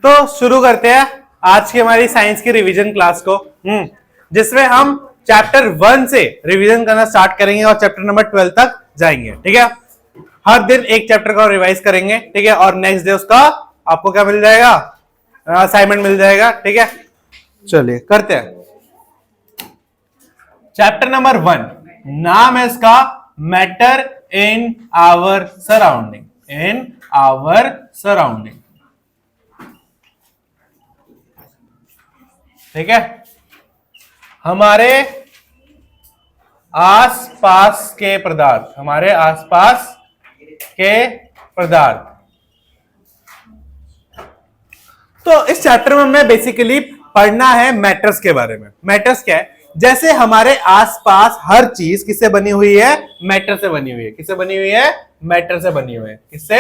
तो शुरू करते हैं आज की हमारी साइंस की रिवीजन क्लास को, जिसमें हम चैप्टर 1 से रिवीजन करना स्टार्ट करेंगे और चैप्टर नंबर 12 तक जाएंगे। ठीक है, हर दिन एक चैप्टर का रिवाइज करेंगे। ठीक है, और नेक्स्ट डे उसका आपको क्या मिल जाएगा, असाइनमेंट मिल जाएगा। ठीक है, चलिए करते हैं। चैप्टर नंबर 1 नाम है इसका matter in our surrounding. In our surrounding, ठीक है, हमारे आसपास के पदार्थ, हमारे आसपास के पदार्थ। तो इस चैप्टर में हमें बेसिकली पढ़ना है मैटर्स के बारे में। मैटर्स क्या है? जैसे हमारे आसपास हर चीज किससे बनी हुई है? मैटर से बनी हुई है। किससे बनी हुई है? मैटर से बनी हुई है। किससे?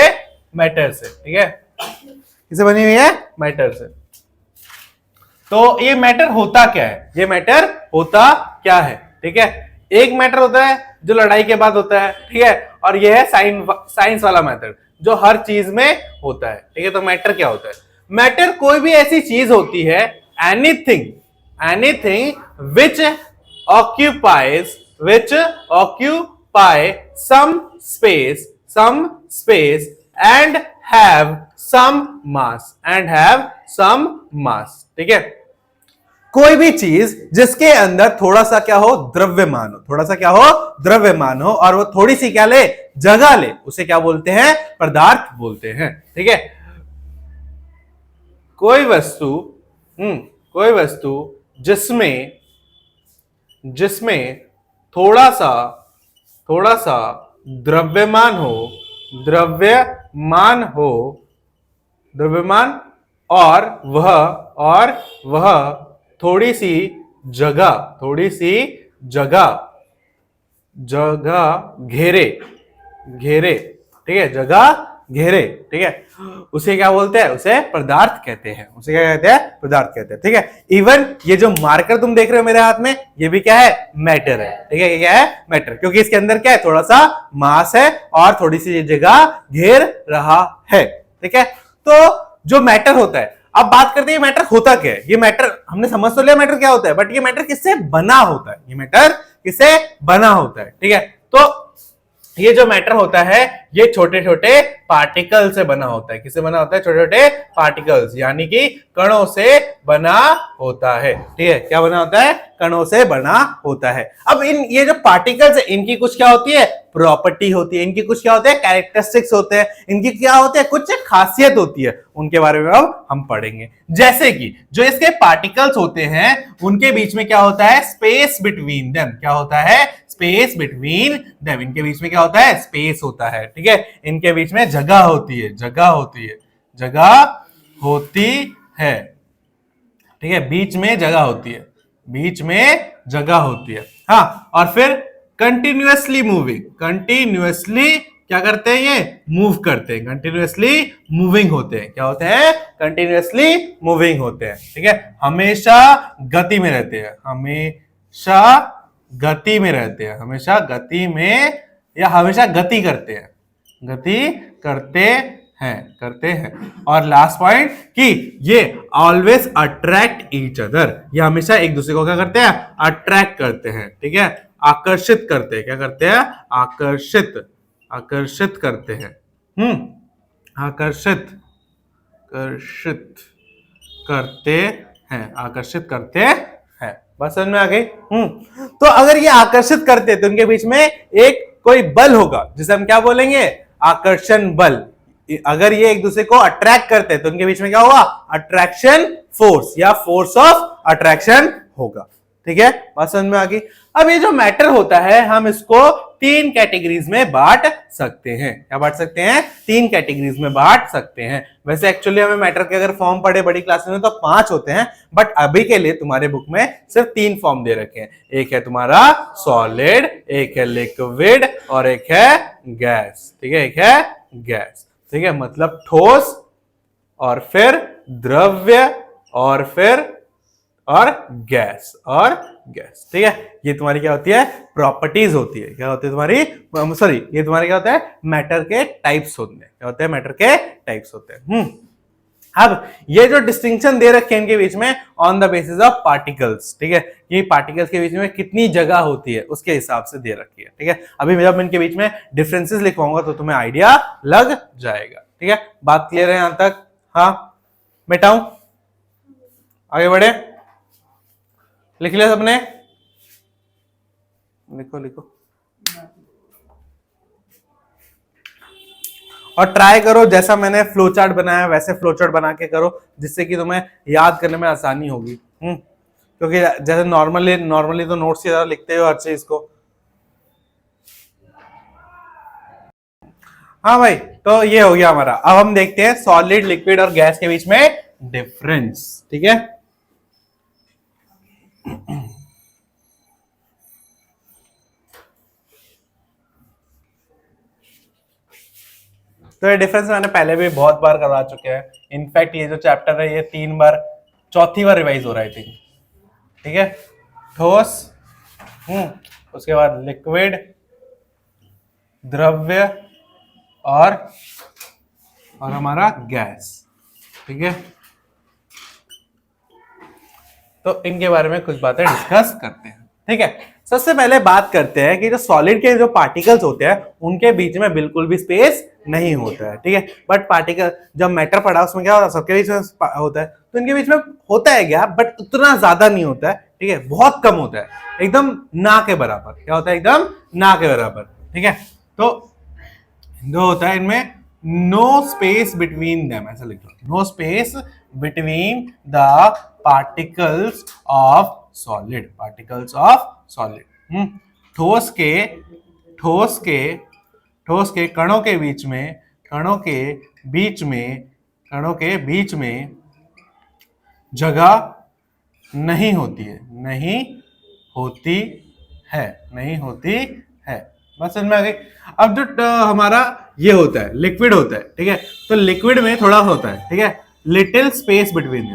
मैटर से। ठीक है, किससे बनी हुई है? मैटर से। तो ये मैटर होता क्या है? ये मैटर होता क्या है? ठीक है, एक मैटर होता है जो लड़ाई के बाद होता है। ठीक है, और ये है साइंस वाला मैटर जो हर चीज में होता है। ठीक है, तो मैटर क्या होता है? मैटर कोई भी ऐसी चीज होती है, anything which occupies some space and have some mass। ठीक है, कोई भी चीज जिसके अंदर थोड़ा सा क्या हो? द्रव्यमान हो। थोड़ा सा क्या हो? द्रव्यमान हो, और वो थोड़ी सी क्या ले? जगह ले, उसे क्या बोलते हैं? पदार्थ बोलते हैं। ठीक है, कोई वस्तु जिसमें थोड़ा सा द्रव्यमान और वह थोड़ी सी जगह घेरे। ठीक है, जगह घेरे। ठीक है, उसे क्या बोलते हैं? उसे पदार्थ कहते हैं। उसे क्या कहते हैं? पदार्थ कहते हैं। ठीक है, इवन ये जो मार्कर तुम देख रहे हो मेरे हाथ में, ये भी क्या है? मैटर है। ठीक है, ये क्या है? मैटर, क्योंकि इसके अंदर क्या है? थोड़ा सा मास है और थोड़ी सी जगह घेर रहा है। ठीक है, तो जो मैटर होता है, अब बात करते हैं मैटर होता क्या है। ये मैटर हमने समझ तो लिया मैटर क्या होता है, बट ये मैटर किससे बना होता है? ये मैटर किससे बना होता है? ठीक है, तो ये जो मैटर होता है ये छोटे छोटे पार्टिकल से बना होता है। किससे बना होता है? छोटे छोटे पार्टिकल्स, यानी कि कणों से बना होता है। ठीक है, क्या बना होता है? कणों से बना होता है। अब ये जो पार्टिकल्स है, इनकी कुछ क्या होती है? प्रॉपर्टी होती है। इनकी कुछ क्या होते हैं? कैरेक्टरिस्टिक्स होते हैं। इनकी क्या होते हैं? कुछ खासियत होती है। उनके बारे में अब हम पढ़ेंगे। जैसे कि जो इसके पार्टिकल्स होते हैं उनके बीच में क्या होता है? Space between them. क्या होता है? Space between them. इनके बीच में क्या होता है? स्पेस होता है। ठीक है, इनके बीच में जगह होती है। ठीक है, बीच में जगह होती है। हाँ, और फिर कंटिन्यूअसली क्या करते हैं? ये मूव करते हैं। कंटिन्यूअसली मूविंग होते हैं। क्या होते हैं? कंटिन्यूअसली मूविंग होते हैं। ठीक है, हमेशा गति में रहते हैं। हमेशा गति करते हैं। और लास्ट पॉइंट कि ये ऑलवेज अट्रैक्ट ईच अदर। ये हमेशा एक दूसरे को क्या करते हैं? अट्रैक्ट करते हैं। ठीक है, आकर्षित करते हैं। क्या करते हैं? आकर्षित करते हैं। आकर्षित करते हैं। बस समझ में आ गई? तो अगर ये आकर्षित करते हैं तो उनके बीच में एक कोई बल होगा जिसे हम क्या बोलेंगे? आकर्षण बल। अगर ये एक दूसरे को अट्रैक्ट करते हैं तो उनके बीच में क्या होगा? अट्रैक्शन फोर्स या फोर्स ऑफ अट्रैक्शन होगा। ठीक है, बात समझ में आ गई? अब ये जो मैटर होता है हम इसको 3 कैटेगरीज में बांट सकते हैं। क्या बांट सकते हैं? 3 कैटेगरीज में बांट सकते हैं। वैसे एक्चुअली हमें मैटर के अगर फॉर्म पढ़े बड़ी क्लास में तो 5 होते हैं, बट अभी के लिए तुम्हारे बुक में सिर्फ 3 फॉर्म दे रखे हैं। एक है तुम्हारा सॉलिड, एक है लिक्विड और एक है गैस। ठीक है, एक है गैस। ठीक है, मतलब ठोस और फिर द्रव्य और फिर गैस। ठीक है, ये तुम्हारी क्या होती है? प्रॉपर्टीज होती है। क्या होती है तुम्हारी? ये तुम्हारे क्या होता है? मैटर के टाइप्स होते हैं। क्या होते हैं? मैटर के टाइप्स होते हैं। अब ये जो डिस्टिंक्शन दे रखे हैं इनके बीच में on the basis of particles, ठीक है, ये पार्टिकल्स के बीच में कितनी जगह होती है उसके हिसाब से दे रखी है, ठीक है। अभी जब मैं इनके बीच में डिफरेंसेस लिखवाऊंगा तो तुम्हें आइडिया लग जाएगा, ठीक है। बात क्लियर है यहां तक? हाँ, मिटाऊं, आगे बढ़े, लिख लिया सबने? लिखो लिखो और ट्राई करो जैसा मैंने फ्लो चार्ट बनाया वैसे फ्लो चार्ट बना के करो, जिससे कि तुम्हें याद करने में आसानी होगी। क्योंकि जैसे नॉर्मली तो नोट्स की तरह लिखते हो हर चीज को। हाँ भाई, तो ये हो गया हमारा। अब हम देखते हैं सॉलिड, लिक्विड और गैस के बीच में डिफरेंस, ठीक है। तो ये डिफरेंस मैंने पहले भी बहुत बार करवा चुके हैं। इनफैक्ट ये जो चैप्टर है ये 3 बार, चौथी बार रिवाइज हो रहा है, ठीक है। ठोस, उसके बाद लिक्विड, द्रव्य और हमारा गैस, ठीक है। तो इनके बारे में कुछ बातें डिस्कस करते हैं, ठीक है। सबसे पहले बात करते हैं कि जो सॉलिड के जो पार्टिकल्स होते हैं उनके बीच में बिल्कुल भी स्पेस नहीं होता है, ठीक है। बट पार्टिकल जब मैटर पड़ा उसमें क्या होता है, सबके बीच में होता है, तो इनके बीच में होता है गैप, बट उतना ज्यादा नहीं होता है, ठीक है, बहुत कम होता है, एकदम ना के बराबर। क्या होता है? एकदम ना के बराबर, ठीक है। तो जो होता है इनमें नो स्पेस बिटवीन देम, ऐसा लिख लो, no space between the particles of solid, particles of solid. ठोस के कणों के बीच में, कणों के बीच में जगह नहीं होती है, नहीं होती है। बस समझ में आ गई। अब जो हमारा ये होता है लिक्विड होता है, ठीक है, तो लिक्विड में थोड़ा होता है, ठीक है, लिटिल स्पेस बिटवीन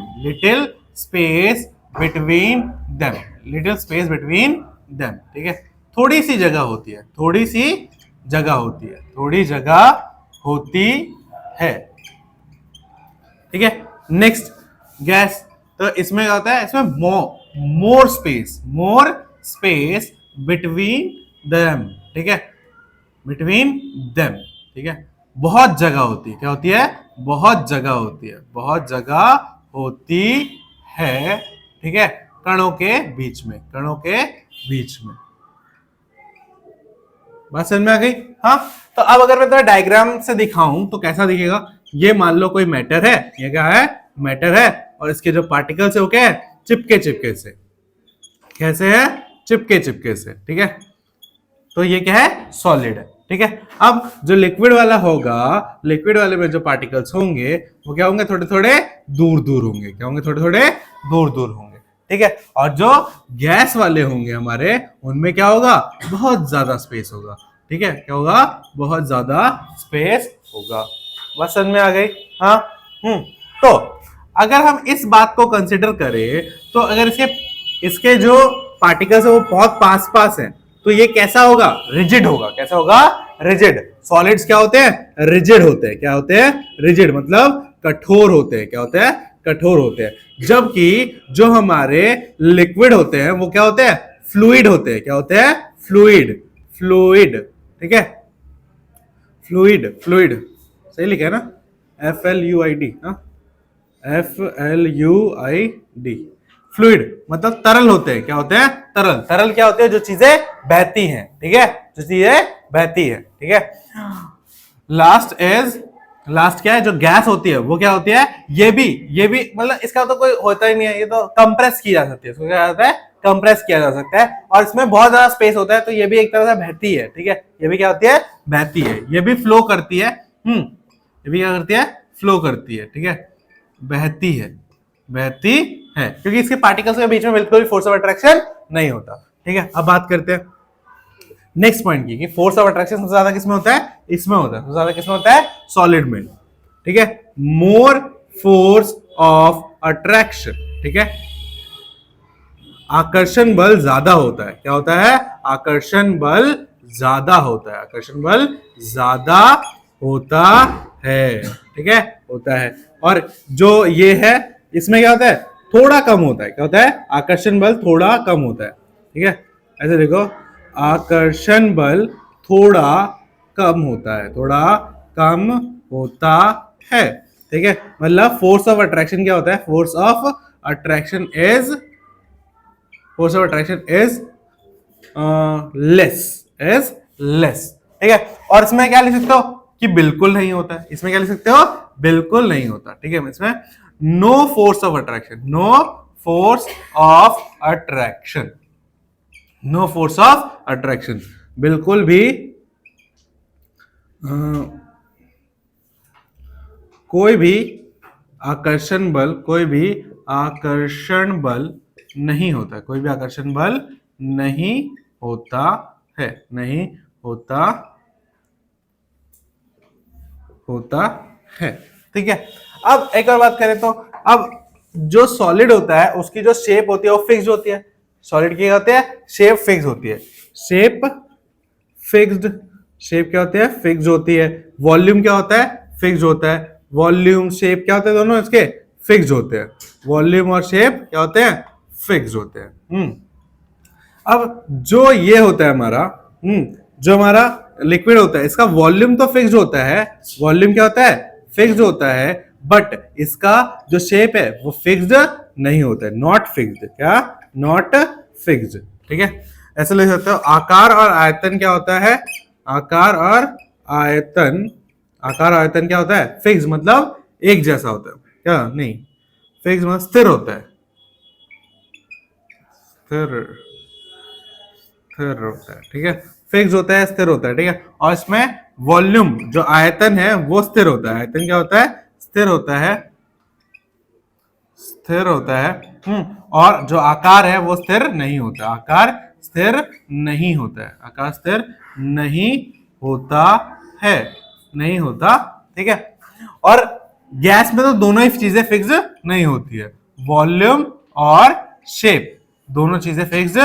देम, ठीक है, थोड़ी सी जगह होती है, ठीक है। नेक्स्ट गैस, तो इसमें क्या होता है, इसमें मोर स्पेस बिटवीन देम, ठीक है, ठीक है, बहुत जगह होती है। क्या होती है? बहुत जगह होती है, ठीक है, कणों के बीच में, बात समझ में आ गई? हाँ, तो अब अगर मैं तुम्हें डायग्राम से दिखाऊं तो कैसा दिखेगा? ये मान लो कोई मैटर है, ये क्या है? मैटर है, और इसके जो पार्टिकल्स है वो क्या है? चिपके से। कैसे है? चिपके से, ठीक है। तो ये क्या है? सॉलिड है, ठीक है। अब जो लिक्विड वाला होगा, लिक्विड वाले में जो पार्टिकल्स होंगे वो क्या होंगे? थोड़े थोड़े दूर होंगे। क्या होंगे? थोड़े थोड़े दूर होंगे, ठीक है। और जो गैस वाले होंगे हमारे, उनमें क्या होगा? बहुत ज्यादा स्पेस होगा, ठीक है। क्या होगा? बहुत ज्यादा स्पेस होगा। बस समझ में आ गई? हाँ। तो अगर हम इस बात को कंसिडर करें तो अगर इसके जो पार्टिकल्स है वो बहुत पास हैं, तो ये कैसा होगा? रिजिड होगा। कैसा होगा? रिजिड। सॉलिड्स क्या होते हैं? रिजिड होते हैं। क्या होते हैं? रिजिड, मतलब कठोर होते हैं। क्या होते हैं? कठोर होते हैं। जबकि जो हमारे लिक्विड होते हैं वो क्या होते हैं? फ्लूइड होते हैं। क्या होते हैं? फ्लूइड, ठीक है, फ्लूइड सही लिखा है ना? FLUID, FLUID, फ्लूइड मतलब तरल होते हैं। क्या होते हैं? तरल क्या होते हैं? जो चीजें बहती हैं, ठीक है, जो चीजें बहती है, ठीक है। लास्ट क्या है? जो गैस होती है वो क्या होती है? ये भी मतलब इसका तो कोई होता ही नहीं है, ये तो कंप्रेस की जा सकती है। इसको क्या होता है? कंप्रेस किया जा सकता है, और इसमें बहुत ज्यादा स्पेस होता है, तो ये भी एक तरह से बहती है, ठीक है। ये भी क्या होती है? बहती है। ये भी फ्लो करती है, ये भी क्या करती है? फ्लो करती है, ठीक है, बहती है, क्योंकि इसके पार्टिकल्स के बीच में बिल्कुल भी फोर्स ऑफ अट्रैक्शन नहीं होता, ठीक है। अब बात करते हैं नेक्स्ट पॉइंट की, कि फोर्स ऑफ अट्रैक्शन सबसे ज्यादा किसमें होता है? इसमें होता है। सबसे ज्यादा किसमें होता है? सॉलिड में, ठीक है। मोर फोर्स ऑफ अट्रैक्शन, ठीक है, आकर्षण बल ज्यादा होता है। क्या होता है? आकर्षण बल ज्यादा होता है, ठीक है, होता है। और जो ये है इसमें क्या होता है, थोड़ा कम होता है। क्या होता है, आकर्षण बल थोड़ा कम होता है। ठीक है, ऐसे देखो, आकर्षण बल थोड़ा कम होता है, थोड़ा कम होता है। ठीक है, मतलब फोर्स ऑफ अट्रैक्शन क्या होता है, force of attraction is less. ठीक है, और इसमें क्या लिख सकते हो कि बिल्कुल नहीं होता है। इसमें क्या लिख सकते हो, बिल्कुल नहीं होता। ठीक है, इसमें no force of attraction, no force of attraction, no force of attraction, बिल्कुल भी कोई भी आकर्षण बल, कोई भी आकर्षण बल नहीं होता, कोई भी आकर्षण बल नहीं होता है, नहीं होता है। ठीक है, अब एक और बात करें तो अब जो सॉलिड होता है उसकी जो शेप होती है वो फिक्स्ड होती है। सॉलिड की क्या होती है, शेप फिक्स होती है, शेप फिक्स्ड, शेप क्या होती है, फिक्स्ड होती है। वॉल्यूम क्या होता है, फिक्स्ड होता है। वॉल्यूम शेप क्या होते हैं, दोनों इसके फिक्स्ड होते हैं। वॉल्यूम और शेप क्या होते हैं, फिक्स्ड होते हैं। अब जो ये होता है हमारा, जो हमारा लिक्विड होता है, इसका वॉल्यूम तो फिक्स्ड होता है, वॉल्यूम क्या होता है, फिक्स्ड होता है, बट इसका जो शेप है वो फिक्स्ड नहीं होता है, नॉट फिक्स्ड। क्या, नॉट फिक्स्ड। ठीक है, ऐसे लिख सकते हो। आकार और आयतन क्या होता है, आकार और आयतन, आकार और आयतन क्या होता है, फिक्स मतलब एक जैसा होता है। क्या, नहीं, फिक्स मतलब स्थिर होता है, स्थिर, स्थिर होता है। ठीक है, फिक्स होता है, स्थिर होता है। ठीक है, और इसमें वॉल्यूम जो आयतन है वो स्थिर होता है। आयतन क्या होता है, स्थिर होता है, स्थिर होता है। और जो आकार है वो स्थिर नहीं होता, आकार स्थिर नहीं होता है, आकार स्थिर नहीं होता है, नहीं होता। ठीक है, और गैस में तो दोनों ही चीजें फिक्स नहीं होती है, वॉल्यूम और शेप, दोनों चीजें फिक्स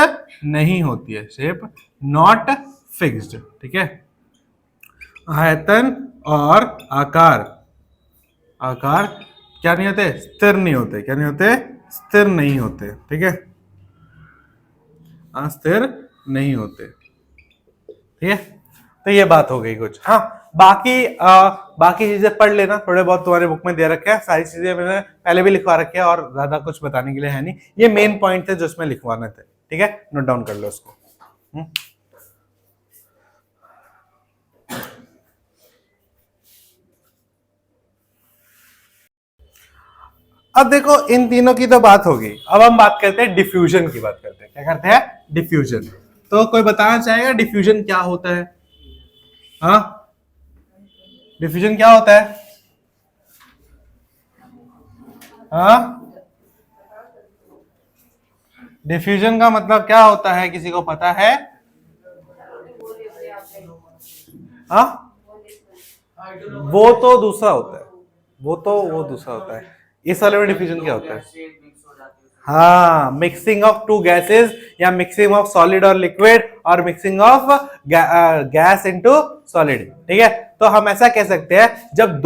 नहीं होती है, शेप नॉट फिक्स्ड। ठीक है, आयतन और आकार, आकार क्या नहीं होते, स्थिर नहीं होते। क्या नहीं होते, स्थिर नहीं होते। ठीक है, अस्थिर नहीं होते। ठीक है, तो ये बात हो गई कुछ। हाँ, बाकी चीजें पढ़ लेना, थोड़े बहुत तुम्हारे बुक में दे रखे हैं, सारी चीजें मैंने पहले भी लिखवा रखे हैं और ज्यादा कुछ बताने के लिए है नहीं। ये मेन पॉइंट थे जो इसमें लिखवाने थे। ठीक है, नोट डाउन कर लो उसको। अब देखो, इन तीनों की तो बात होगी, अब हम बात करते हैं डिफ्यूजन की, बात करते हैं। क्या करते हैं, डिफ्यूजन। तो कोई बताना चाहेगा डिफ्यूजन क्या होता है? हाँ, डिफ्यूजन क्या होता है? हाँ, डिफ्यूजन का मतलब क्या होता है, किसी को पता है? हाँ, वो तो दूसरा होता है, वो दूसरा होता है। इस वाले में डिफ्यूजन क्या होता है? हाँ, मिक्सिंग ऑफ टू गैसेस, या मिक्सिंग ऑफ सॉलिड और लिक्विड, और mixing of gas into solid. ठीक है, तो हम ऐसा कह सकते हैं, जब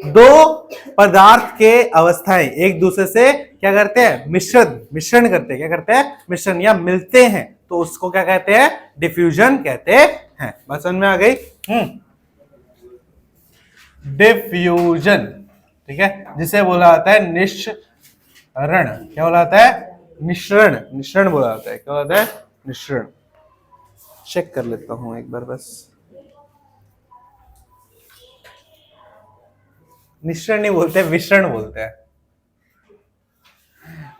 दो पदार्थ के अवस्थाएं एक दूसरे से क्या करते हैं, मिश्रण करते हैं। क्या करते हैं, मिश्रण, या मिलते हैं, तो उसको क्या कहते हैं, डिफ्यूजन कहते हैं। बात समझ में आ गई? डिफ्यूजन, ठीक है, जिसे बोला जाता है निश्रण। क्या बोला जाता है, मिश्रण, मिश्रण बोला जाता है। क्या बोला जाता है, मिश्रण। चेक कर लेता हूं एक बार बस, मिश्रण नहीं बोलते, मिश्रण बोलते हैं।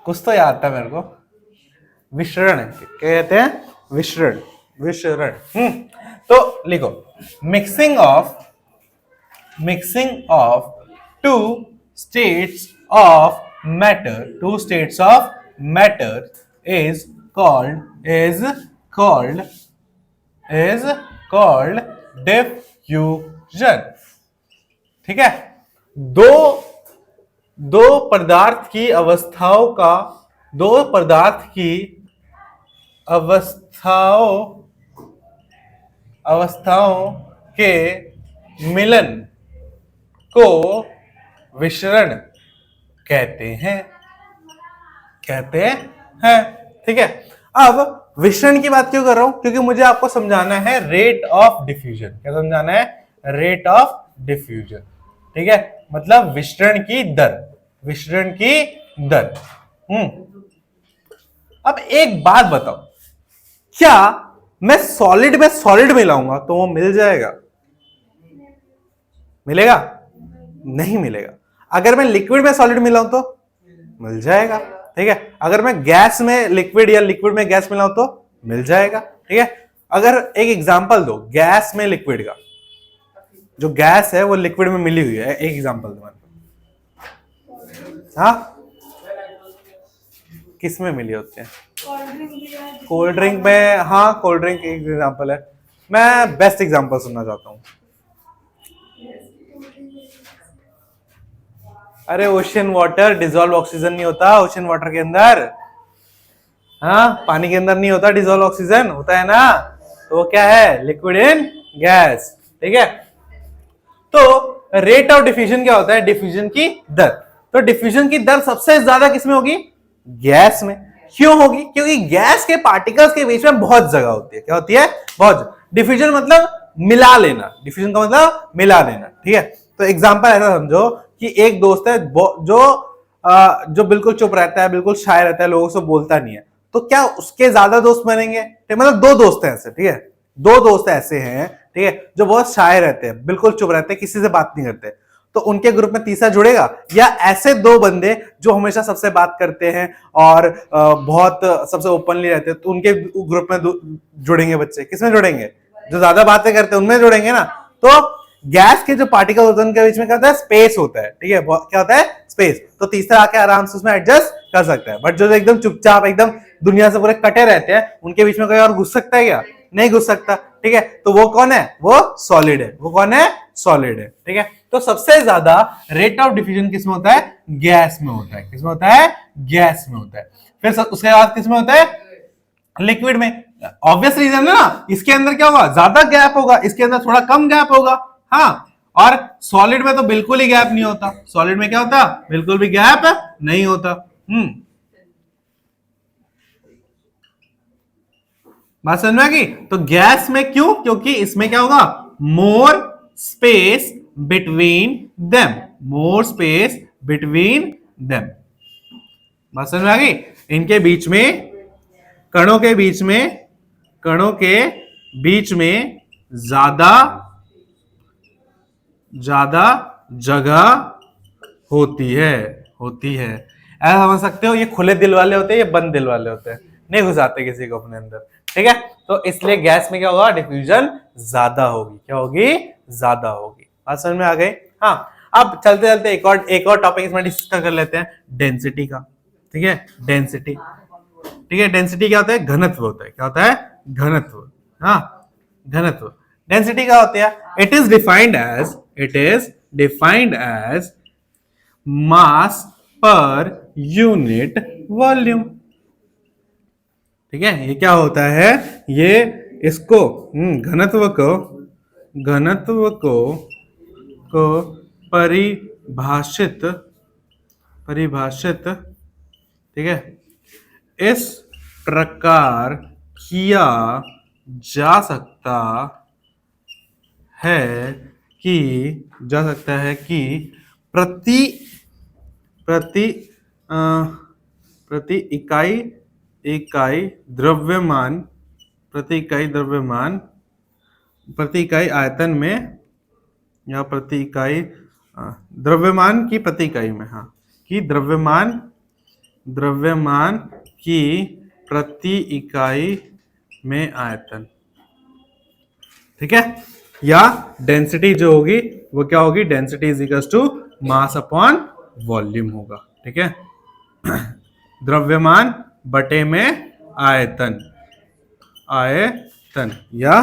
कुछ तो याद था मेरे को, मिश्रण कहते हैं, मिश्रण, मिश्रण। तो लिखो, mixing of two states of matter is called diffusion. ठीक है, दो दो पदार्थ की अवस्थाओं का, दो पदार्थ की अवस्थाओं के मिलन को विसरण कहते हैं, कहते हैं। ठीक है, अब विसरण की बात क्यों कर रहा हूं? क्योंकि मुझे आपको समझाना है रेट ऑफ डिफ्यूजन। क्या समझाना है? Rate of diffusion. ठीक है, मतलब विसरण की दर, विसरण की दर। अब एक बात बताओ, क्या मैं सॉलिड में सॉलिड मिलाऊंगा तो वो मिल जाएगा? मिलेगा? नहीं मिलेगा। अगर मैं लिक्विड में सॉलिड मिलाऊं तो मिल जाएगा। ठीक है, अगर मैं गैस में लिक्विड या लिक्विड में गैस मिलाऊं तो मिल जाएगा। ठीक है, अगर एक एग्जांपल दो गैस में लिक्विड का, जो गैस है वो लिक्विड में मिली हुई है, एक एग्जांपल दो। हाँ, किस में मिली होती है? कोल्ड ड्रिंक में। हाँ, कोल्ड ड्रिंक एक एग्जांपल है। मैं बेस्ट एग्जांपल सुनना चाहता हूं। अरे ओशन वाटर, डिजोल्व ऑक्सीजन नहीं होता ओशन वाटर के अंदर। हाँ, पानी के अंदर नहीं होता डिजोल्व ऑक्सीजन, होता है ना? तो वो क्या है? Liquid in gas. ठीक है, तो रेट ऑफ डिफ्यूजन क्या होता है? डिफ्यूजन की दर। तो डिफ्यूजन की दर सबसे ज्यादा किसमें होगी? गैस में। क्यों होगी? क्योंकि गैस के पार्टिकल्स के बीच में बहुत जगह होती है। क्या होती है? बहुत। डिफ्यूजन मतलब मिला लेना, डिफ्यूजन का मतलब मिला लेना। ठीक है, तो एग्जांपल ऐसा समझो कि एक दोस्त है जो बिल्कुल चुप रहता है, बिल्कुल शाय रहता है, लोगों से बोलता नहीं है। तो क्या उसके ज्यादा दोस्त बनेंगे? मतलब दो दोस्त हैं ऐसे। ठीक है, दो दोस्त ऐसे हैं, ठीक है, जो बहुत शाय रहते हैं, बिल्कुल चुप रहते हैं, किसी से बात नहीं करते, तो उनके ग्रुप में तीसरा जुड़ेगा? या ऐसे दो बंदे जो हमेशा सबसे बात करते हैं और बहुत सबसे ओपनली रहते हैं, तो उनके ग्रुप में जुड़ेंगे बच्चे? किसमें जुड़ेंगे? जो ज्यादा बातें करते हैं उनमें जुड़ेंगे ना। तो गैस के जो पार्टिकल होते हैं उनके बीच में क्या होता है? स्पेस होता है। ठीक है, क्या होता है? स्पेस। तो तीसरा आके आराम से उसमें एडजस्ट कर सकता है। बट जो एकदम चुपचाप, एकदम दुनिया से पूरे कटे रहते हैं, उनके बीच में कोई और घुस सकता है क्या? नहीं घुस सकता। ठीक है, तो वो कौन है? वो सॉलिड है। वो कौन है? सॉलिड है। ठीक है, तो सबसे ज्यादा रेट ऑफ डिफ्यूजन किसमें होता है? गैस में होता है। किसमें होता है? गैस में होता है। फिर उसके बाद किसमें होता है? लिक्विड में। ऑब्वियस रीजन है ना, इसके अंदर क्या होगा? ज्यादा गैप होगा, इसके अंदर थोड़ा कम गैप होगा। हाँ, और सॉलिड में तो बिल्कुल ही गैप नहीं होता। सॉलिड में क्या होता? बिल्कुल भी गैप नहीं होता। बात समझ में आ गई? तो गैस में क्यों? क्योंकि इसमें क्या होगा? More space between them, more space between them. बात समझ में आ गई? इनके बीच में, कणों के बीच में, कणों के बीच में ज्यादा जगह होती है। ऐसा समझ सकते हो, ये खुले दिल वाले होते हैं, ये बंद दिल वाले होते हैं, नहीं घुसाते किसी को अपने अंदर। ठीक है, तो इसलिए गैस में क्या होगा? डिफ्यूजन ज्यादा होगी। क्या होगी? ज्यादा होगी। बात समझ में आ गई? हाँ, अब चलते चलते एक और टॉपिक इसमें डिस्कस कर लेते हैं, डेंसिटी का। ठीक है, डेंसिटी। ठीक है, डेंसिटी क्या होता है? घनत्व होता है। क्या होता है? घनत्व। हाँ, घनत्व। डेंसिटी क्या होती है? It is defined as mass per unit volume. ठीक है, ये क्या होता है? ये इसको घनत्व को परिभाषित, ठीक है, इस प्रकार किया जा सकता है कि प्रति इकाई द्रव्यमान, प्रति इकाई आयतन में, या प्रति इकाई द्रव्यमान की प्रति इकाई में, हाँ, कि द्रव्यमान की प्रति इकाई में आयतन। ठीक है, या डेंसिटी जो होगी वो क्या होगी? Density is equal to mass upon volume होगा। ठीक है, द्रव्यमान बटे में आयतन, या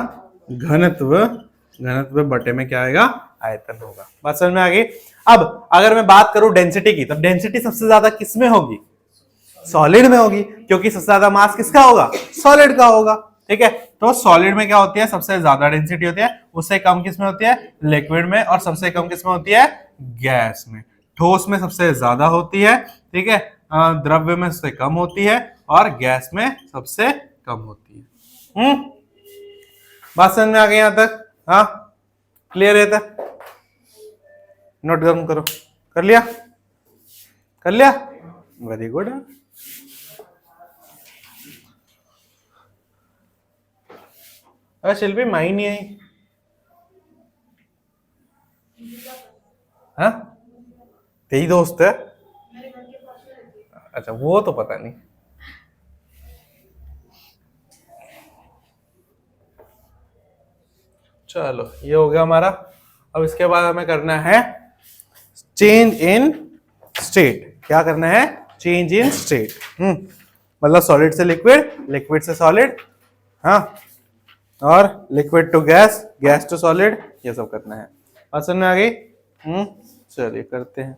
घनत्व बटे में क्या आएगा? आयतन होगा। बात समझ में आ गई? अब अगर मैं बात करूं डेंसिटी की, तो डेंसिटी सबसे ज्यादा किस में होगी? सॉलिड में होगी, क्योंकि सबसे ज्यादा मास किसका होगा? सॉलिड का होगा। ठीक है, तो सॉलिड में क्या होती है? सबसे ज्यादा डेंसिटी होती है। उससे कम किस में होती है? लिक्विड में। और सबसे कम किस में होती है? गैस में। ठोस में सबसे ज्यादा होती है, ठीक है, द्रव्य में सबसे कम होती है और गैस में सबसे कम होती है। बात समझ में आ गई यहां तक? हाँ, क्लियर है तक? नोट डाउन करो। कर लिया? कर लिया? Very good. अरे शिल्पी माही नहीं आई। हाँ, तेरी दोस्त है? अच्छा, वो तो पता नहीं। चलो, ये हो गया हमारा। अब इसके बाद हमें करना है चेंज इन स्टेट। क्या करना है? Change in state. मतलब सॉलिड से लिक्विड, लिक्विड से सॉलिड, हाँ, और liquid to gas, gas to solid, ये सब करना है। बात समझ में आ गई? चलिए करते हैं।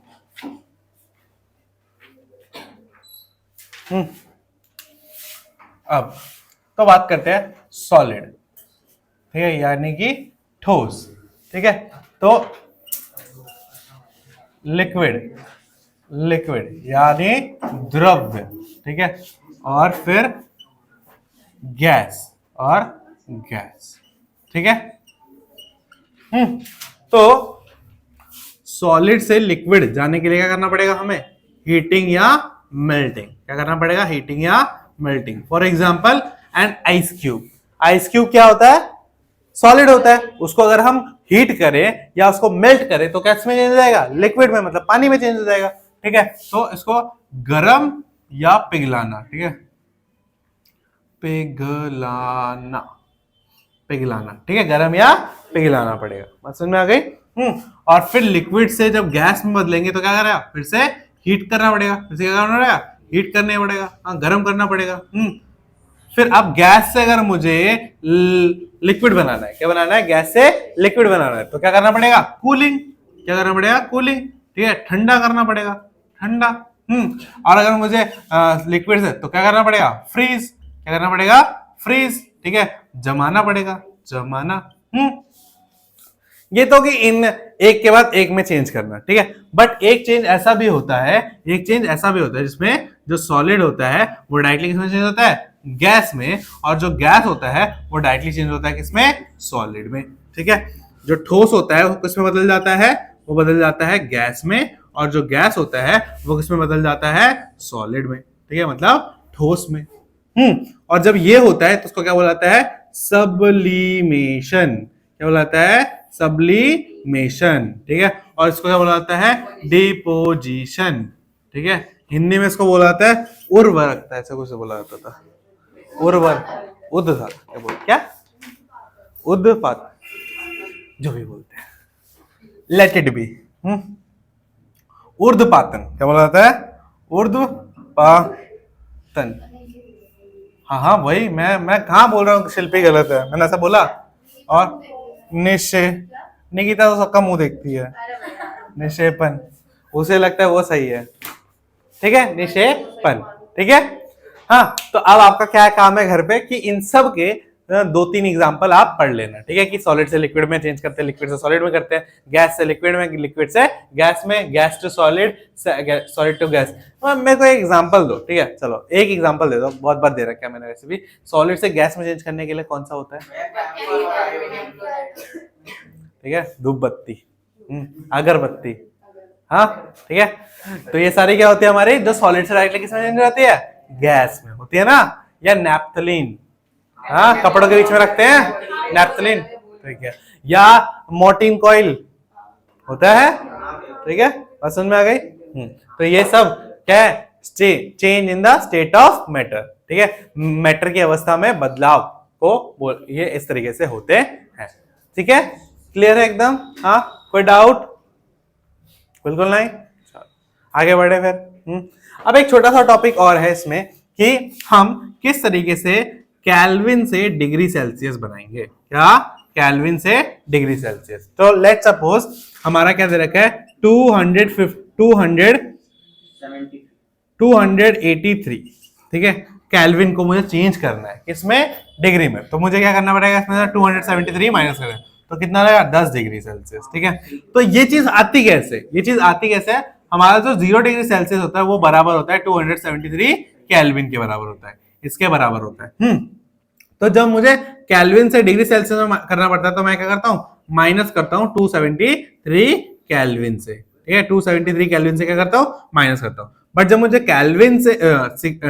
अब तो बात करते हैं सॉलिड, ठीक है, यानी कि ठोस, ठीक है। तो लिक्विड, लिक्विड यानी द्रव्य, ठीक है, और फिर गैस और गैस, ठीक है। तो सॉलिड से लिक्विड जाने के लिए क्या करना पड़ेगा हमें? हीटिंग या मेल्टिंग। क्या करना पड़ेगा? हीटिंग या melting. For example an ice cube. Ice cube क्या होता है? सॉलिड होता है। उसको अगर हम हीट करें या उसको मेल्ट करें तो कैसे में चेंज हो जाएगा? लिक्विड में, मतलब पानी में चेंज हो जाएगा, ठीक है। तो इसको गर्म या पिघलाना, ठीक है, पिघलाना, पिघलाना, ठीक है, गर्म या पिघलाना पड़ेगा। बात समझ में आ गई? और फिर लिक्विड से जब गैस में बदलेंगे तो क्या करेगा? फिर से हीट करना पड़ेगा, फिर से क्या करना पड़ेगा? हीट करना पड़ेगा, हाँ, गर्म करना पड़ेगा। फिर अब गैस से अगर मुझे लिक्विड बनाना है, क्या बनाना है? गैस से लिक्विड बनाना है, तो क्या करना पड़ेगा? कूलिंग। क्या करना पड़ेगा? कूलिंग, ठीक है, ठंडा करना पड़ेगा, ठंडा। और अगर मुझे लिक्विड से, तो क्या करना पड़ेगा? फ्रीज। क्या करना पड़ेगा? फ्रीज, ठीक है, जमाना पड़ेगा, जमाना। ये तो कि इन एक के बाद एक में चेंज करना, ठीक है। बट एक चेंज ऐसा भी होता है, एक चेंज ऐसा भी होता है जिसमें जो सॉलिड होता है वो डायरेक्टली किसमें चेंज होता है? गैस में। और जो गैस होता है वो डायरेक्टली चेंज होता है किसमें? सॉलिड में, ठीक है। जो ठोस होता है वो किसमें बदल जाता है? वो बदल जाता है गैस में। और जो गैस होता है वो किसमें बदल जाता है? सॉलिड में, ठीक है, मतलब ठोस में। और जब ये होता है तो उसको क्या बोला जाता है? सब्लिमेशन। क्या बोला जाता है? सब्लिमेशन, ठीक है। और इसको क्या बोला जाता है? डिपोजिशन, ठीक है। हिंदी में इसको बोला जाता है उर्वरकता, ऐसा कुछ बोला जाता था, उर्वर, उद्धार, क्या उद्पात, जो भी बोलते हैं, लेट इट बी। ऊर्ध्वपातन। क्या बोला जाता है? ऊर्ध्वपातन। हाँ हाँ, वही मैं कहाँ बोल रहा हूँ शिल्पी गलत है? मैंने ऐसा बोला? और निश्चय, निकिता तो सबका मुंह देखती है। निक्षेपण, उसे लगता है वो सही है, ठीक है, निक्षेपण, ठीक है। हाँ, तो अब आपका क्या काम है घर पे कि इन सब के 2-3 एग्जांपल आप पढ़ लेना, ठीक है, कि सॉलिड से लिक्विड में चेंज करते हैं, लिक्विड से सॉलिड में करते हैं, गैस से लिक्विड में, लिक्विड से गैस में, gas to solid, solid to gas. मेरे को एक एग्जांपल दो, ठीक है, चलो एक एग्जांपल दे दो, बहुत बात दे रखा है मैंने वैसे भी। सॉलिड से गैस में चेंज करने के लिए कौन सा होता है? ठीक है, धूप बत्ती, अगरबत्ती, हाँ, ठीक है। तो ये सारी क्या होती है हमारी, जो सॉलिड से डायरेक्टली किसमें चेंज होती है? गैस में होती है ना। या नैप्थलीन, हाँ, कपड़ों के बीच में रखते हैं नैप्थलीन, ठीक है। या मोर्टीन कॉइल होता है, ठीक है, बात समझ में आ गई। तो ये सब क्या है? Change in the state of matter, ठीक है, मैटर की अवस्था में बदलाव को ये इस तरीके से होते हैं, ठीक है, क्लियर है एकदम? हाँ, कोई डाउट? बिल्कुल नहीं। आगे बढ़े फिर। अब एक छोटा सा टॉपिक और है इसमें कि हम किस तरीके से केल्विन से डिग्री सेल्सियस बनाएंगे। क्या? केल्विन से डिग्री सेल्सियस। तो लेट्स सपोज हमारा क्या दे रखा है? 283, ठीक है, केल्विन को मुझे चेंज करना है किसमें? डिग्री में। तो मुझे क्या करना पड़ेगा इसमें? 273 माइनस करें तो कितना लगेगा? 10 डिग्री सेल्सियस, ठीक है। तो ये चीज आती कैसे? ये चीज आती कैसे है? हमारा जो 0 डिग्री सेल्सियस होता है वो बराबर होता है 273 केल्विन के बराबर होता है, इसके बराबर होता है। तो जब मुझे केल्विन से डिग्री सेल्सियस में करना पड़ता है तो मैं क्या करता हूँ, माइनस करता हूँ 273 केल्विन से, ठीक है, 273 केल्विन से क्या करता हूँ, माइनस करता हूँ। बट जब मुझे केल्विन से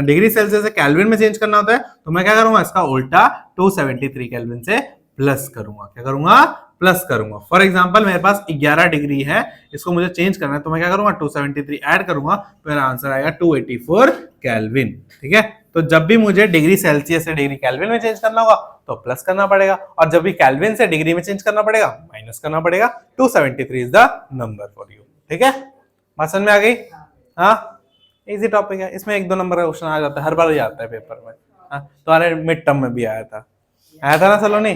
डिग्री सेल्सियस से केल्विन में चेंज करना होता है तो मैं क्या करूंगा, इसका उल्टा 273 केल्विन से प्लस करूंगा, क्या करूंगा, प्लस करूंगा। फॉर एग्जांपल मेरे पास 11 डिग्री है, इसको मुझे चेंज करना है तो मैं क्या करूंगा, 273 ऐड करूंगा तो मेरा आंसर आएगा 284 केल्विन, ठीक है। तो जब भी मुझे डिग्री सेल्सियस से डिग्री केल्विन में चेंज करना होगा तो प्लस करना पड़ेगा, और जब भी केल्विन से डिग्री में चेंज करना पड़ेगा माइनस करना पड़ेगा। 273 is the number for you, ठीक है, बात समझ में आ गई? हाँ, इजी टॉपिक है, इसमें 1-2 नंबर का क्वेश्चन आ जाता है, हर बार ही आता है पेपर में। हाँ, तुम्हारे मिड टर्म में भी आया था ना सलोनी?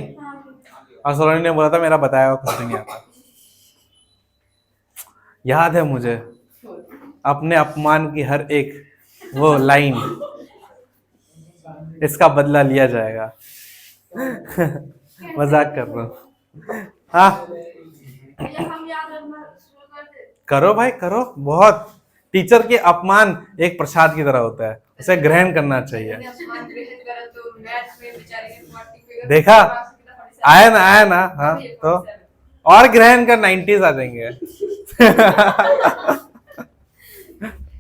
और सलोनी ने बोला था मेरा बताया हुआ कुछ नहीं आता। याद है मुझे अपने अपमान की हर एक वो लाइन, इसका बदला लिया जाएगा। मजाक कर रहा हूँ। हाँ करो भाई करो, बहुत। टीचर के अपमान एक प्रसाद की तरह होता है, उसे ग्रहण करना चाहिए। देखा, आया ना। हाँ तो और ग्रहण कर 90s आ जाएंगे।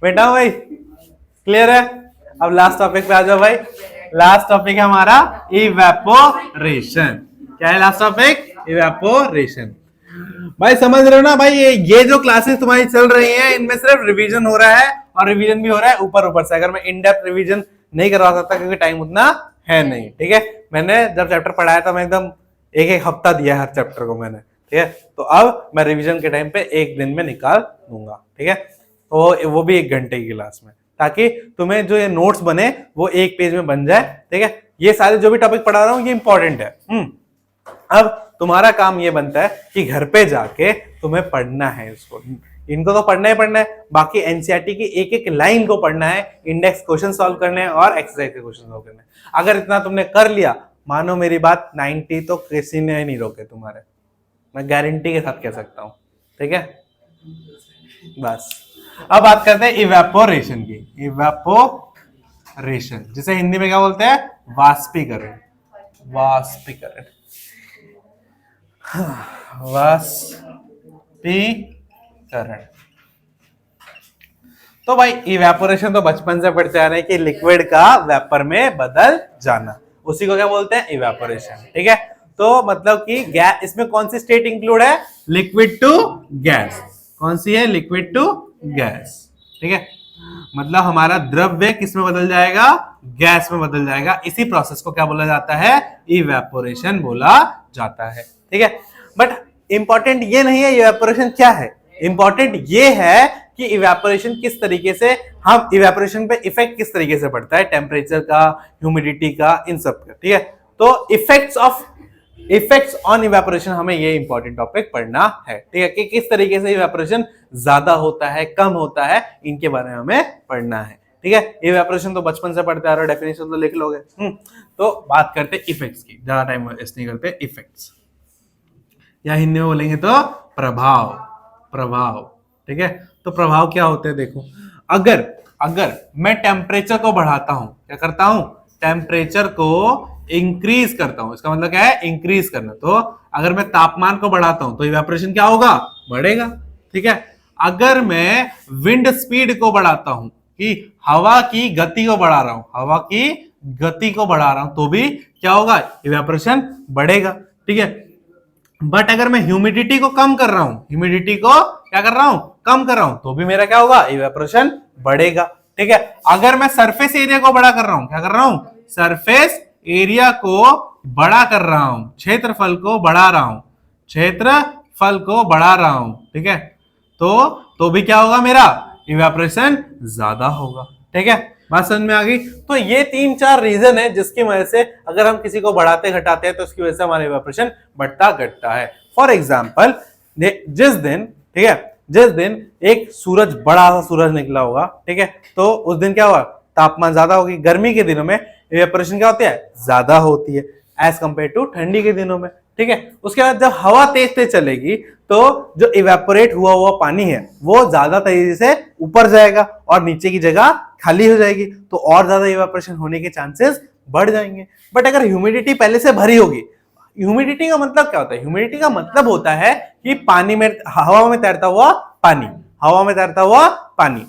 बेटा भाई क्लियर है? अब लास्ट टॉपिक पे आ जाओ भाई। लास्ट टॉपिक है हमारा इवेपोरेशन। क्या है लास्ट टॉपिक? इवेपोरेशन। भाई समझ रहे हो ना भाई, ये जो क्लासेस तुम्हारी चल रही हैं इनमें सिर्फ रिवीजन हो रहा है, और रिवीजन भी हो रहा है ऊपर से। अगर मैं इन डेप्थ रिवीजन नहीं करवा सकता क्योंकि टाइम उतना है नहीं, ठीक है। मैंने जब चैप्टर पढ़ाया था मैं एकदम एक हफ्ता दिया हर चैप्टर को मैंने, ठीक है। तो अब मैं रिवीजन के टाइम पे 1 दिन में निकाल दूंगा, ठीक है। तो वो भी 1 घंटे की क्लास में, ताकि तुम्हें जो ये नोट्स बने वो 1 पेज में बन जाए, ठीक है। ये सारे जो भी टॉपिक पढ़ा रहा हूँ ये इंपॉर्टेंट है। अब तुम्हारा काम ये बनता है कि घर पे जाके तुम्हें पढ़ना है इसको, इनको तो पढ़ना ही पढ़ना है, बाकी एनसीईआरटी की एक एक लाइन को पढ़ना है, इंडेक्स क्वेश्चन सॉल्व करने हैं और एक्सरसाइज के क्वेश्चन सॉल्व करने हैं। अगर इतना तुमने कर लिया, मानो मेरी बात, 90 तो किसी ने नहीं रोके तुम्हारे, मैं गारंटी के साथ कह सकता हूं, ठीक है। बस अब बात करते हैं इवेपोरेशन की। इवेपोरेशन जिसे हिंदी में क्या बोलते हैं? वाष्पीकरण। वाष्पीकरण, वाष्पीकरण। तो भाई इवेपोरेशन तो बचपन से पढ़ते आ रहे हैं कि लिक्विड का वेपर में बदल जाना, उसी को क्या बोलते हैं? इवेपोरेशन, ठीक है। तो मतलब कि गैस, इसमें कौन सी स्टेट इंक्लूड है? Liquid to gas. कौन सी है? लिक्विड टू गैस, ठीक है। मतलब हमारा द्रव्य किस में बदल जाएगा? गैस में बदल जाएगा। इसी प्रोसेस को क्या बोला जाता है? इवेपोरेशन बोला जाता है, ठीक है। बट इंपॉर्टेंट ये नहीं है इवेपोरेशन क्या है, इंपॉर्टेंट ये है कि इवेपोरेशन किस तरीके से, हम इवेपोरेशन पे इफेक्ट किस तरीके से पड़ता है, टेम्परेचर का, ह्यूमिडिटी का, इन सब का, ठीक है। तो इफेक्ट्स ऑन इवेपोरेशन, हमें ये इंपॉर्टेंट टॉपिक पढ़ना है, ठीक है, कि किस तरीके से इवेपोरेशन ज्यादा होता है, कम होता है, इनके बारे में हमें पढ़ना है, ठीक है। इवेपोरेशन तो बचपन से पढ़ते आ रहे हो, डेफिनेशन तो लिख लोगे। तो बात करते इफेक्ट्स की, ज्यादा टाइम वेस्ट नहीं करते। इफेक्ट्स या हिंदी में बोलेंगे तो प्रभाव, ठीक है। तो प्रभाव क्या होते हैं? देखो, अगर मैं टेम्परेचर को बढ़ाता हूं, क्या करता हूं? टेम्परेचर को इंक्रीज करता हूं, इसका मतलब क्या है? इंक्रीज करना। तो अगर मैं तापमान को बढ़ाता हूं तो इवेपोरेशन क्या होगा? बढ़ेगा, ठीक है। अगर मैं विंड स्पीड को बढ़ाता हूं, कि हवा की गति को बढ़ा रहा हूं, हवा की गति को बढ़ा रहा हूं, तो भी क्या होगा? इवेपोरेशन बढ़ेगा, ठीक है। बट अगर मैं ह्यूमिडिटी को कम कर रहा हूं, ह्यूमिडिटी को क्या कर रहा हूं? कम कर रहा हूं, तो भी मेरा क्या होगा? इवेपोरेशन बढ़ेगा, ठीक है। अगर मैं सरफेस एरिया को बड़ा कर रहा हूं, क्या कर रहा हूं? सरफेस एरिया को बड़ा कर रहा हूं, क्षेत्रफल को बढ़ा रहा हूं, क्षेत्रफल को बढ़ा रहा हूं, ठीक है। तो भी क्या होगा? मेरा इवेपोरेशन ज्यादा होगा, ठीक है। बात समझ में आ गई? तो ये 3-4 रीजन है जिसकी वजह से अगर हम किसी को बढ़ाते घटाते हैं तो उसकी वजह से हमारा इवेपोरेशन बढ़ता घटता है। फॉर एग्जाम्पल, जिस दिन, ठीक है, जिस दिन एक सूरज, बड़ा सा सूरज निकला होगा, ठीक है, तो उस दिन क्या होगा? तापमान ज्यादा होगी। गर्मी के दिनों में इवेपोरेशन क्या होती है? ज्यादा होती है एज कंपेयर टू ठंडी के दिनों में, ठीक है। उसके बाद जब हवा तेज तेज चलेगी तो जो इवेपोरेट हुआ पानी है वो ज्यादा तेजी से ऊपर जाएगा और नीचे की जगह खाली हो जाएगी, तो और ज्यादा इवेपोरेशन होने के चांसेस बढ़ जाएंगे। बट अगर ह्यूमिडिटी पहले से भरी होगी, ह्यूमिडिटी का मतलब क्या होता है? ह्यूमिडिटी का मतलब होता है कि पानी में, हवा में तैरता हुआ पानी, हवा में तैरता हुआ पानी।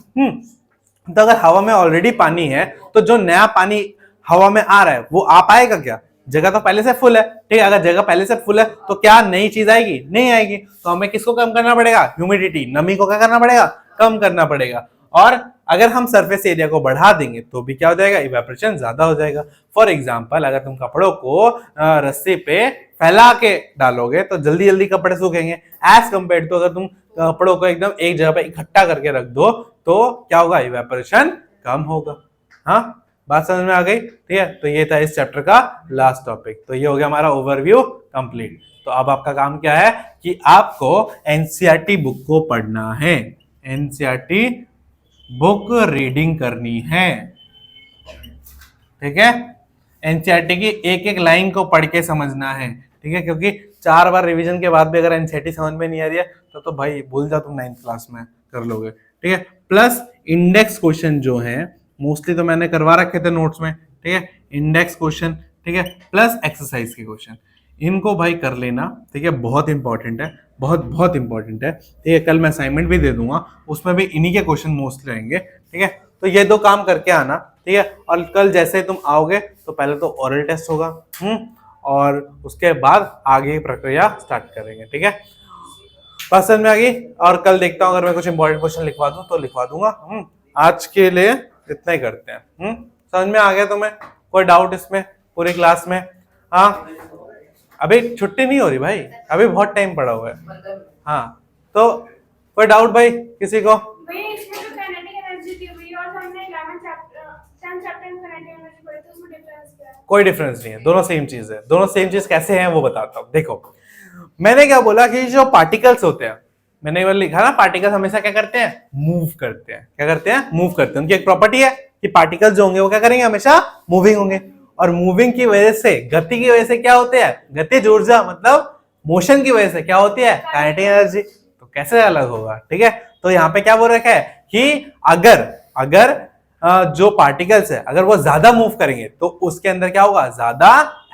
तो अगर हवा में ऑलरेडी पानी है तो जो नया पानी हवा में आ रहा है वो आ पाएगा क्या? जगह तो पहले से फुल है, ठीक है। अगर जगह पहले से फुल है तो क्या नई चीज आएगी? नहीं आएगी। तो हमें किसको कम करना पड़ेगा? ह्यूमिडिटी, नमी को क्या करना पड़ेगा? कम करना पड़ेगा। और अगर हम सरफेस एरिया को बढ़ा देंगे तो भी क्या हो जाएगा? इवेपोरेशन ज्यादा हो जाएगा। फॉर एग्जांपल, अगर तुम कपड़ों को रस्सी पे फैला के डालोगे तो जल्दी जल्दी कपड़े सूखेंगे, एज कंपेयर टू अगर तुम कपड़ों को एकदम एक जगह पे इकट्ठा करके रख दो तो क्या होगा? इवेपोरेशन कम होगा। हाँ, बात समझ में आ गई? ठीक है। तो ये था इस चैप्टर का लास्ट टॉपिक। तो ये हो गया हमारा ओवरव्यू कंप्लीट। तो अब आपका काम क्या है कि आपको एनसीईआरटी बुक को पढ़ना है, एनसीईआरटी बुक रीडिंग करनी है, ठीक है। एनसीईआरटी की एक एक लाइन को पढ़ के समझना है, ठीक है। क्योंकि 4 बार रिवीजन के बाद भी अगर एनसीईआरटी समझ में नहीं आ रही है तो भाई भूल जाओ, तुम 9th क्लास में कर लोगे, ठीक है। प्लस इंडेक्स क्वेश्चन जो है मोस्टली तो मैंने करवा रखे थे नोट्स में, ठीक है। इंडेक्स क्वेश्चन, ठीक है, प्लस एक्सरसाइज के क्वेश्चन, इनको भाई कर लेना, ठीक है। बहुत इंपॉर्टेंट है, बहुत बहुत इंपॉर्टेंट है, ठीक है। कल मैं असाइनमेंट भी दे दूंगा, उसमें भी इन्हीं के क्वेश्चन मोस्टली रहेंगे, ठीक है। तो ये 2 काम करके आना, ठीक है। और कल जैसे तुम आओगे तो पहले तो ओरल टेस्ट होगा, और उसके बाद आगे की प्रक्रिया स्टार्ट करेंगे, ठीक है। पसंद में आ गई? और कल देखता हूँ अगर मैं कुछ इंपॉर्टेंट क्वेश्चन लिखवा दूं तो लिखवा दूंगा। आज के लिए इतना ही करते हैं। समझ में आ गया तुम्हें? कोई डाउट इसमें पूरी क्लास में? हाँ, अभी छुट्टी नहीं हो रही भाई, अभी बहुत टाइम पड़ा हुआ है। हाँ, तो कोई डाउट भाई किसी को? कोई डिफरेंस नहीं है, दोनों सेम चीज है। दोनों सेम चीज कैसे हैं वो बताता हूँ। देखो, मैंने क्या बोला कि जो पार्टिकल्स होते हैं, मैंने लिखा ना, पार्टिकल्स हमेशा क्या करते हैं? मूव करते हैं। क्या करते हैं? मूव करते हैं। उनकी एक प्रॉपर्टी है कि पार्टिकल्स जो होंगे वो क्या करेंगे? हमेशा मूविंग होंगे। और मूविंग की वजह से, गति की वजह से क्या होते हैं? गतिज ऊर्जा, मतलब मोशन की वजह से क्या होती है? Kinetic energy. तो कैसे अलग होगा? ठीक है। तो यहाँ पे क्या बोल रखा है कि अगर जो पार्टिकल्स है अगर वो ज्यादा मूव करेंगे तो उसके अंदर क्या होगा? ज्यादा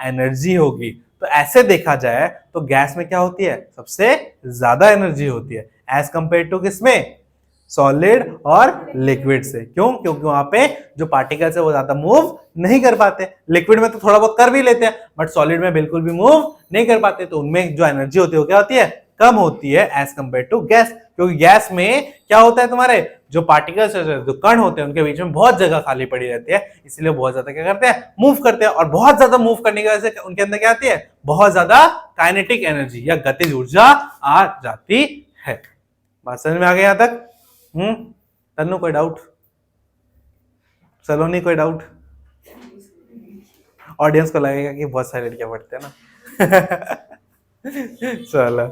एनर्जी होगी। तो ऐसे देखा जाए तो गैस में क्या होती है? सबसे ज्यादा एनर्जी होती है एज कंपेयर टू किसमें? सॉलिड और लिक्विड से। क्यों? क्योंकि वहां पे जो पार्टिकल्स है वो ज्यादा मूव नहीं कर पाते। लिक्विड में तो थोड़ा बहुत कर भी लेते हैं, बट सॉलिड में बिल्कुल भी मूव नहीं कर पाते। तो उनमें जो एनर्जी होती है वो क्या होती है? कम होती है एज कंपेयर टू गैस। क्योंकि गैस में क्या होता है? तुम्हारे जो पार्टिकल्स, जो कण होते हैं, उनके बीच में बहुत जगह खाली पड़ी रहती है, इसलिए बहुत ज्यादा क्या करते हैं? मूव करते हैं। और बहुत ज्यादा मूव करने की वजह से उनके अंदर क्या आती है? बहुत ज्यादा काइनेटिक एनर्जी या गतिज ऊर्जा आ जाती है। बात समझ में आ गई यहां तक? तन्नू कोई डाउट? सलोनी कोई डाउट? ऑडियंस को लगेगा कि बहुत सारी लड़कियां पढ़ते हैं ना। चलो,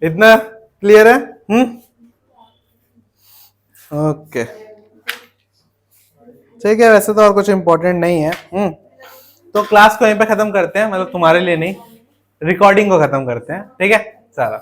इतना क्लियर है? ओके, ठीक है। वैसे तो और कुछ इंपॉर्टेंट नहीं है। तो क्लास को यहीं पे खत्म करते हैं, मतलब तुम्हारे लिए नहीं, रिकॉर्डिंग को खत्म करते हैं, ठीक है। चलो।